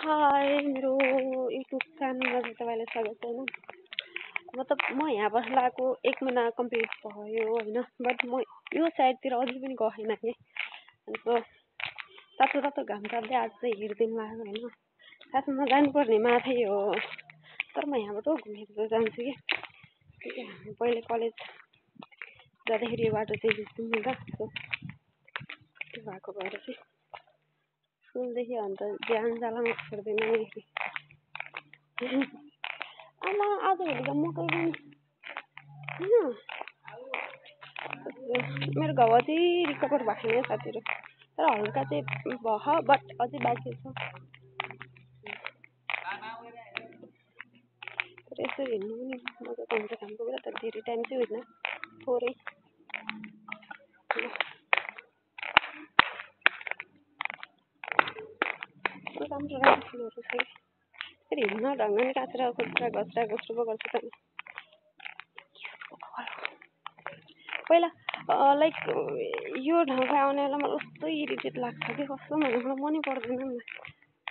हाय मेरो युट्युब च्यानलमा तपाईँलाई स्वागत छ होइन। मतलब म यहाँ बस्लाको 1 महिना कम्प्लिट भयो होइन, बट म यो साइडतिर अझै पनि गएन कि अन्त तातो तातो घाम ताप्दै आज चाहिँ हिँड्दिउँ लाग्यो होइन। खासमा जानुपर्ने माथि हो, तर म यहाँबाट घुमेर जान्छु कि हामी पहिले कलेज जाँदाखेरि यो बाटो चाहिँ हिँड्थ्यौँ नि त, त्यो भएको भएर चाहिँ स्कुलदेखि अन्त बिहान जालामा छोड्दैन नि। आमा आजभोलि त मकै पनि होइन, मेरो घाउ अझै रिकभर भएको छैन साथीहरू, तर हल्का चाहिँ भयो बट अझै बाँकी छ। तर यसो हिँड्नु पनि मजा त हुन्छ कामको बेला, तर धेरै टाइम चाहिँ होइन, थोरै राम्रो राम्रो फुलहरू छ कि फेरि हिँड्न ढङ्ग नि काटेर खोज्रा घस्रो पो गर्छ त। पहिला लाइक यो ठाउँमा आउने बेला मलाई कस्तो इरिटेट लाग्छ कि कस्तो भनेको मनै पर्दैन नि,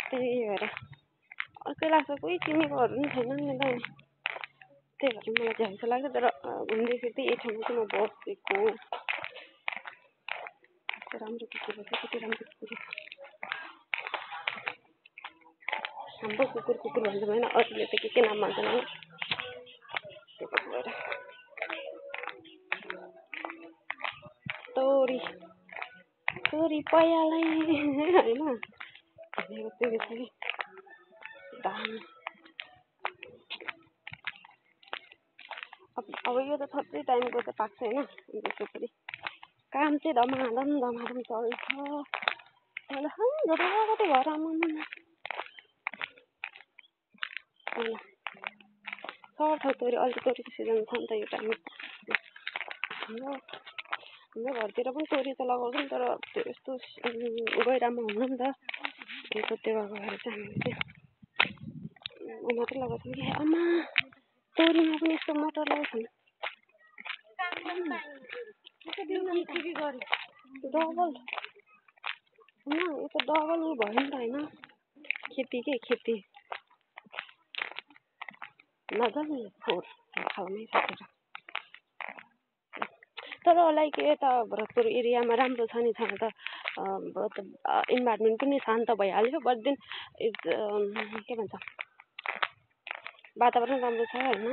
त्यही भएर अर्कै लाग्छ। कोही चिनेकोहरू पनि छैन नि त, त्यही भएर मलाई झ्याम्सो लाग्छ। तर घुम्दै फिर्दै यही ठाउँमा चाहिँ म बसेको। राम्रो कुकुर छ, कति राम्रो कुकुर हाम्रो कुकुर भन्छ होइन, अरूले त के नाम भन्छन् होइन। त्यही भएर तोरी पयालाई होइन त्यो कि धान। अब यो त थोरै टाइमको त पाक्छ होइन, त्यसो फेरि काम चाहिँ धमाधम चल्छ। जताकतै घर आउनु होइन, सर्छ तोरी, अहिले तोरीको सिजन छ नि त यो टाइममा। हाम्रो घरतिर पनि तोरी त लगाउँछौँ, तर त्यो यस्तो गहिरामा हुनु नि त, अन्त त्यो भएको भएर चाहिँ हामीले चाहिँ मात्रै लगाउँछौँ कि। आमा तोरीमा पनि यस्तो मटर लगाउँछौँ डबल होइन, यो त डबल उ भयो नि त होइन, खेती नजाने फोहोर खालमै छ। तर लाइक यता भरतपुर एरियामा राम्रो छ नि, छन त इन्भाइरोमेन्ट पनि शान्त भइहाल्यो, बट देन के भन्छ वातावरण राम्रो छ होइन।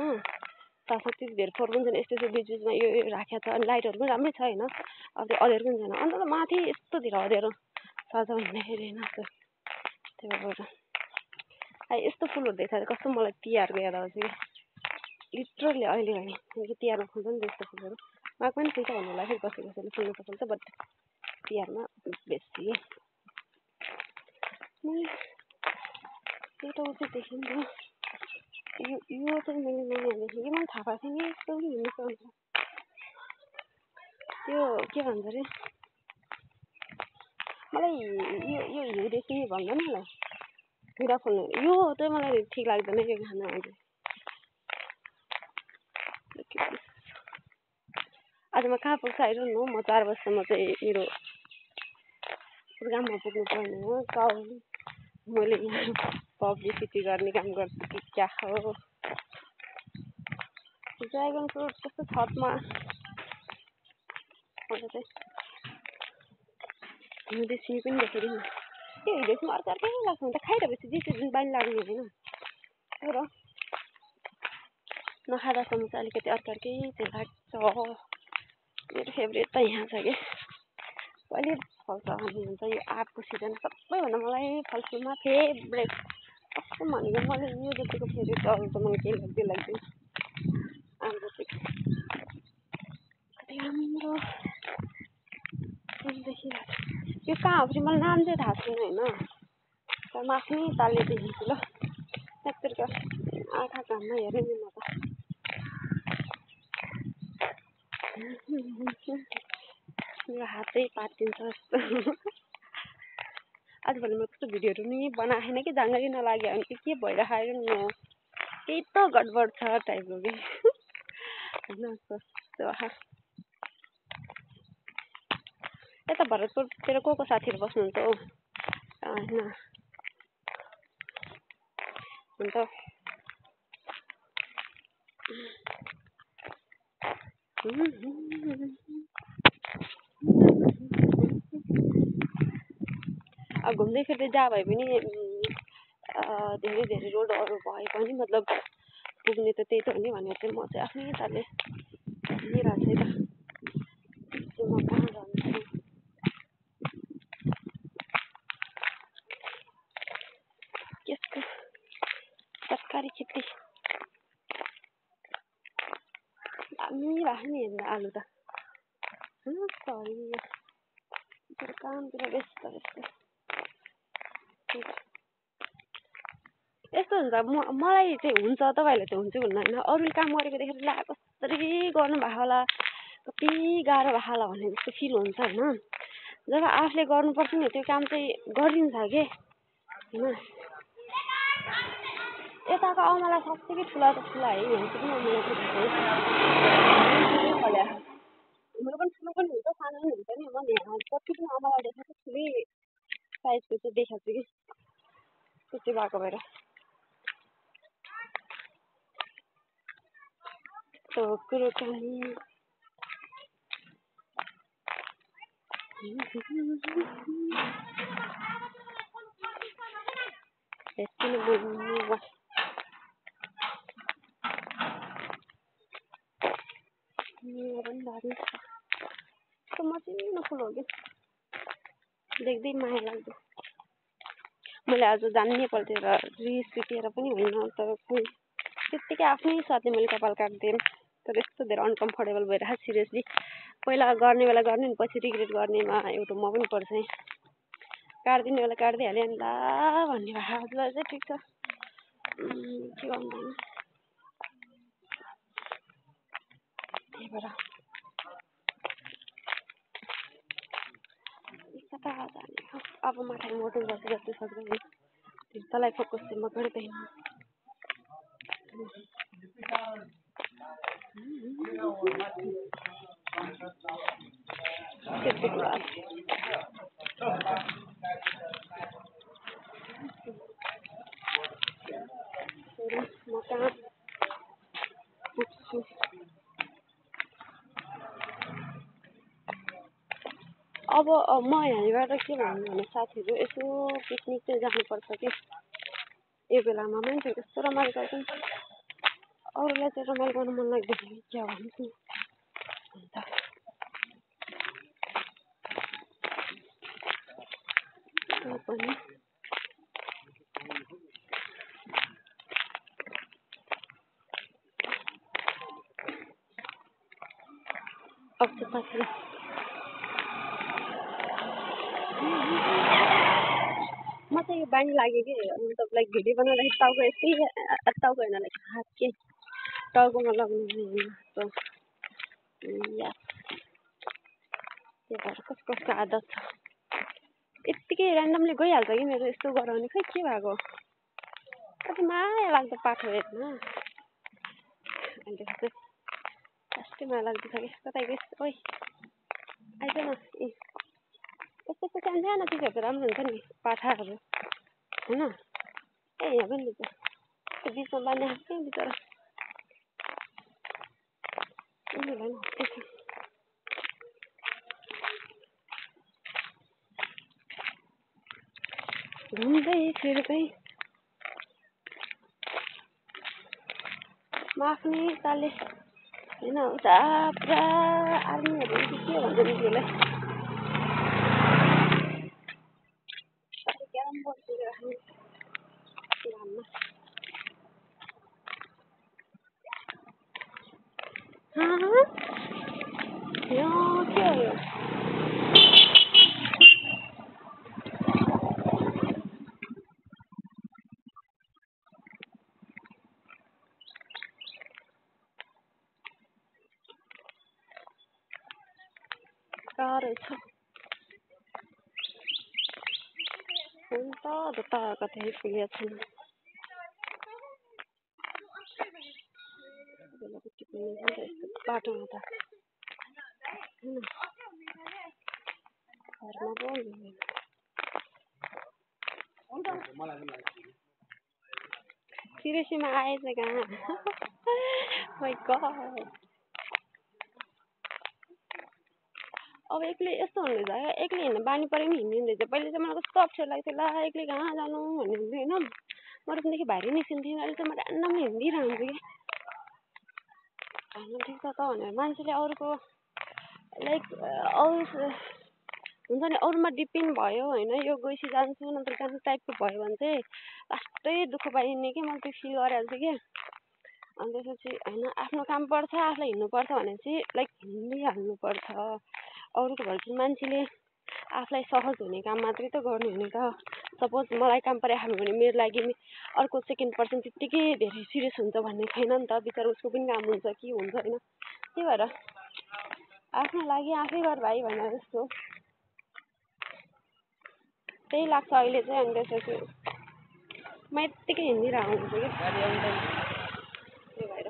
साथसाथै धेरथोर पनि छैन, यस्तो बिचमा यो राखेको छ, अनि लाइटहरू पनि राम्रै छ होइन, अब त्यो अँध्यारो पनि छैन। अन्त माथि यस्तो धेरै अँध्यारो साँझ भन्दाखेरि होइन, त्यही भएर यस्तो फुलहरू देख्दा कस्तो मलाई तिहारको याद आउँछ कि लिटरली अहिले भने किनकि तिहारमा फुल्छ नि त यस्तो फुलहरू। माघ पनि फुल्छ भन्नु होला, फेरि कसैले फुल्नु त फुल्छ, बट तिहारमा बेसी एउटा उ चाहिँ देखेँ नि त, यो चाहिँ मैले नयाँ देखेँ कि मलाई थाहा भएको थिएन कि यस्तो पनि हुँदैछ भनेर। त्यो के भन्छ अरे, मलाई यो हिउँदेशी भन्दा नि मलाई हिउँदा फुल्ने यो चाहिँ मलाई ठिक लाग्दैन यो खाना चाहिँ। आज म कहाँ पुग्छ आइरहनु हो, म 4 बजीसम्म चाहिँ मेरो प्रोग्राममा पुग्नु पर्ने हो। मैले यहाँ पब्लिसिटी गर्ने काम गर्छु कि क्या हो। ड्रागन फ्रुट कस्तो छतमा चाहिँ हिउँदेशी पनि देखेर नि, त्यो हिउँदेशीमा अर्कै लाग्छ नि त, खाइरहेपछि जे बानी लाग्ने होइन, तर नखाँदासम्म चाहिँ अलिकति अर्कै चाहिँ लाग्छ। मेरो फेभरेट त यहाँ छ कि कहिले फल्छ भन्नुहुन्छ, यो आँपको सिजन सबैभन्दा मलाई फलफुलमा फेभरेट। कस्तो भनेको मैले यो जतिको फेभरेट अरू त मलाई केही लाग्दैन आँप जतिको। कति राम्रो देखिरहेको यो कहाँ हो फेरि मलाई नाम चाहिँ थाहा छैन होइन, तर म आफ्नै तालले देखेको ल। यत्तिको आँखा घाममा हेरेँ नि म त मेरो हातै पातिन्छ जस्तो। आजभोलि म कस्तो भिडियोहरू नि बनाएको छैन कि जानकारी नलाग्यो भने के भइरहेको न, केही त गडबड छ टाइपको कि होइन। कस्तो यता भरतपुरतिर को साथीहरू बस्नुहुन्छ हौ होइन, हुन्छ घुम्दै फिर्दै जहाँ भए पनि धेरै धेरै रोडहरू भए पनि मतलब पुग्ने त त्यही त हो नि भनेर चाहिँ म चाहिँ आफ्नै हिसाबले हिँडिरहेको छु म कहाँ जान्छु यसको तरकारी खेती दामी राख्यो नि हेर्दा आलु त सरी कामतिर व्यस्त यस्तो हुन्छ मलाई चाहिँ हुन्छ तपाईँहरूले चाहिँ हुन्छ भन्नु होइन अरूले काम गरेको देखेर ला कसरी गर्नु भएको होला कति गाह्रो भएको होला भन्ने जस्तो फिल हुन्छ होइन जब आफूले गर्नुपर्छ नि त्यो काम चाहिँ गरिदिन्छ के होइन यताको अमला साँच्चै ठुला त ठुला है हुन्छ कि अमला हाम्रो पनि ठुलो पनि हुन्छ सानो पनि हुन्छ नि म जति पनि अमला देखेको ठुलै साइजको चाहिँ देखाएको छु कि त्यस्तै भएको भएर कुरो चाहिँ मसिनो फुल हो कि देख्दै माया लाग्दो मैले आज जान्नै पर्थ्यो र रिस पिटेर पनि होइन तर फुल त्यत्तिकै आफ्नै साथले मैले कपाल काट्दिएँ तर यस्तो धेरै अनकम्फर्टेबल भइरहेको सिरियसली पहिला गर्ने बेला गर्ने नि पछि रिग्रेट गर्नेमा एउटा म पनि पर्छ है काट्दिने बेला काट्दिहालेँ अनि ला भन्ने भएको चाहिँ ठिक छ के गर्नु त्यही भएर कता जाने अब माथि मोटो गर्छु जति सक्दैन तँलाई फोकस चाहिँ म गर्दैन म कहाँ पुग्छु अब म यहाँबाट के भन्नु भने साथीहरू यसो पिकनिक चाहिँ जानुपर्छ कि यो बेलामा मान्छेहरू कस्तो रमाइलो गर्छन् अरूलाई चाहिँ रमाइलो गर्नु मन लाग्दैन क्या भन्छु अन्त पनि अब साथीहरू म चाहिँ यो बानी लाग्यो कि मतलब लाइक भिडियो बनाउँदाखेरि टाउको यस्तै टाउको होइन लाइक हात के टाउकोमा लगाउनु त्यही भएर कसको आदत छ यत्तिकै ऱ्यान्डमली गइहाल्छ कि मेरो यस्तो गराउने खै के भएको कति माया लाग्दो पाठो हेर्न अहिले चाहिँ कस्तो माया लाग्दैछ कि कतै गएस् ओइ आइज न यस्तो सानो सानो चिजहरू त राम्रो हुन्छ नि पाठाहरू होइन ए यहाँ पनि दिन्छ त्यो बिचमा बाँध्ने कहाँ बिचरा उनीहरूलाई हस्दैछ घुम्दै फिर्दै म आफ्नै तालले होइन उता पुरा आर्मीहरू के भन्छ नि त्यसलाई क्यारम बोर्डतिर राख्ने घाममा यो के हो यो रहेछ हुन्छ त कतै पुगेको छैन बाटोमा त होइन घरमा सिरियसलीमा आएछ कहाँ माइ गड अब एक्लै यस्तो हुँदैछ क्या एक्लै हिँड्न बानी परे पनि हिँडिँदैछ पहिले चाहिँ मलाई कस्तो अप्ठ्यारो लाग्थ्यो ला एक्लै कहाँ जानु भन्ने हुन्थ्यो होइन म रुमदेखि बाहिरै निस्किन्थेँ अहिले चाहिँ म ऱ्यान्डम हिँडिरहन्छु कि हाल्नु ठिक छ त भनेर मान्छेले अरूको लाइक अरू हुन्छ नि अरूमा डिपेन्ड भयो होइन यो गएपछि जान्छु नत्र जान्छु टाइपको भयो भने चाहिँ लास्टै दुःख पाइने कि मैले त्यो फिल गरिहाल्छु कि अनि त्यसपछि होइन आफ्नो काम पर्छ आफूलाई हिँड्नुपर्छ भने चाहिँ लाइक हिँडिहाल्नुपर्छ अरूको भएर चाहिँ मान्छेले आफूलाई सहज हुने काम मात्रै त गर्नु हुने त सपोज मलाई काम परिहाल्यो भने मेरो लागि अर्को सेकेन्ड पर्सन त्यत्तिकै धेरै सिरियस हुन्छ भन्ने छैन नि त बिचरा उसको पनि काम हुन्छ कि हुन्छ होइन त्यही भएर आफ्नो लागि आफै गर भाइ भनेर जस्तो त्यही लाग्छ अहिले चाहिँ अनि त्यसपछि म यत्तिकै हिँडिरहेको हुन्छु कि त्यही भएर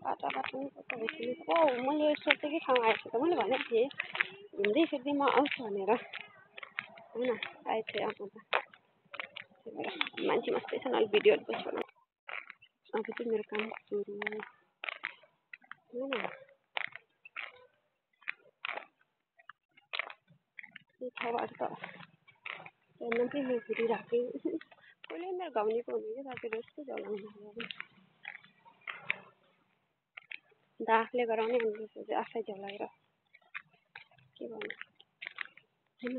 बाटो पनि कस्तो भइसकेको मैले सोचेकै ठाउँ आएको त मैले भनेको थिएँ हिँड्दै फेरि म आउँछु भनेर होइन आएको थिएँ आउनु त त्यही भएर मान्छे मस्तै छन् अलिक भिडियोहरू पोस्ट गर्नु अब चाहिँ मेरो काम सुरु होइन त्यही छ त त्यहाँदेखि चाहिँ म घुरिरहेको कहिले मेरो घाउनीको हुने कि साथीहरू यस्तो झलाउनु अन्त आफूले गराउने अनि त्यसपछि आफै झलाएर के गर्नु होइन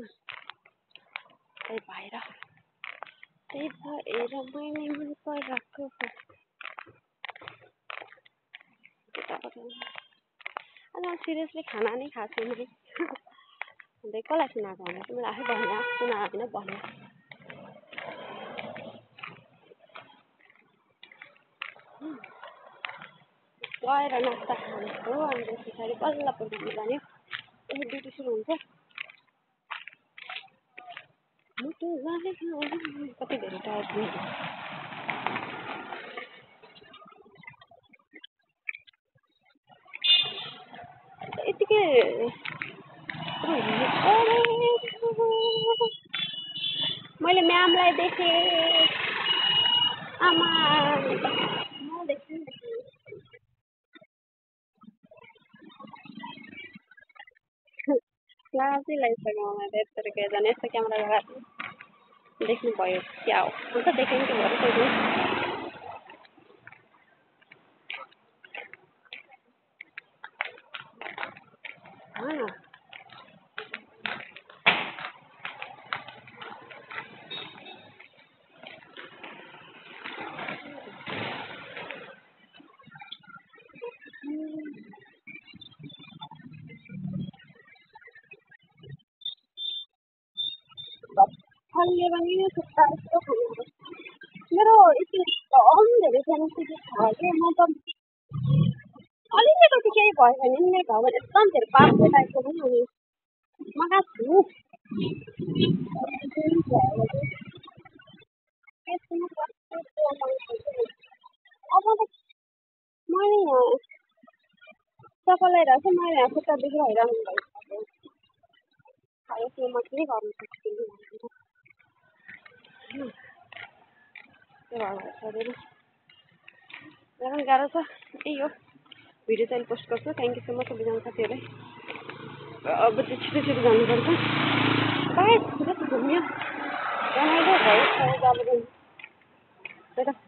त्यही भएर मैले मन पराएको अनि सिरियसली खाना नै खाएको छैन कि अन्त कसलाई सुनाएको भने चाहिँ मैले आफै भने सुनाएको होइन भने गएर नास्ता खान्छु अनि त्यस पछाडि बल्ल पुग्नु जाने ड्युटी सुरु हुन्छ कति धेरै टायर्ड हुन्छ यतिकै मैले म्यामलाई देखेँ आमा लाजै लागिसक्यो मलाई त यत्रो के झन् यस्तो क्यामेरा लगाएर देख्नु भयो क्या हो अन्त देखेँ नि त्यो भएर फलले पनि थुक्पा यस्तो खानु मेरो एकदम धेरै सेन्सिटिभ छ कि म त अलिकति केही भयो भने नि मेरो घाउमा एकदम धेरै पाक्ने टाइपको पनि हुने म कहाँ छु अब त मैले यहाँ चप्पल लगाइरहेको छु मैले यहाँ खुट्टा दुखिरहेको भइसक्यो यसले म केही गर्नु सक्दिनँ गाह्रो छ त्यही हो भिडियो चाहिँ पोस्ट गर्छु थ्याङ्क यू सो मच सबैजना साथीहरूलाई अब चाहिँ छिटो छिटो जानुपर्छ बाई जस्तो घुम्यो रमाइलो भयो अब